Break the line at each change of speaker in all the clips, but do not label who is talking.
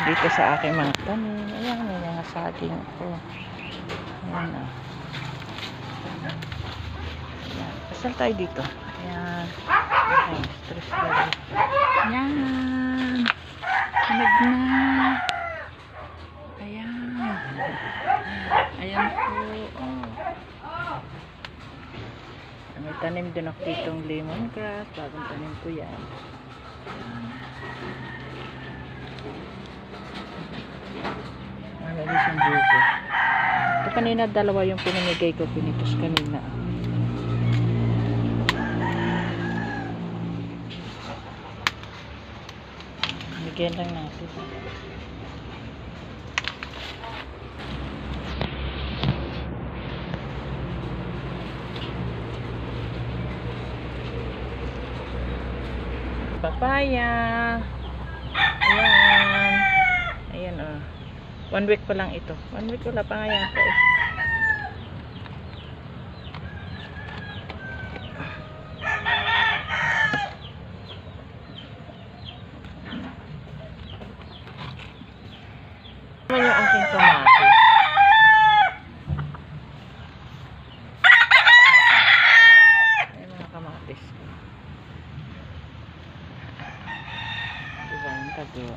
dito sa aking mga tanim. Ayan, may mga saging ko. Ayan o. Ayan, pasal tayo dito. Ayan. Okay, stress ka dito. Ayan. Sunog na. Ayan. Ayan po. Oh. May tanim din ako ditong lemongrass. Bagong tanim ko yan. Mabilis yung buko. Ito kanina dalawa yung pinamigay ko. Pinitos kanina. Bigyan lang natin. Papaya. Ayan. Ayan o. 1 week pa lang ito. 1 week wala pa nga yata eh. Naman yung aking kamatis. Ayan mga kamatis. Diba yung tago.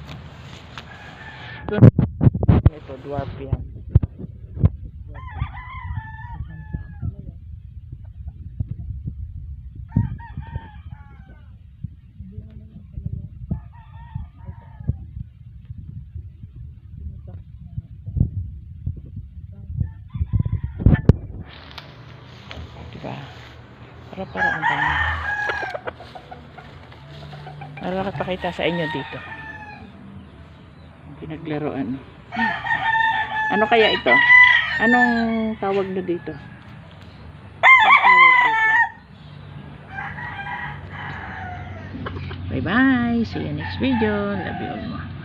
Ito, dwarf yan. Diba? Para-paraan ba niya? Nakakapakita sa inyo dito. Pinaglaruan. Ano kaya ito? Anong tawag na dito? Bye bye. See you next video. Love you all.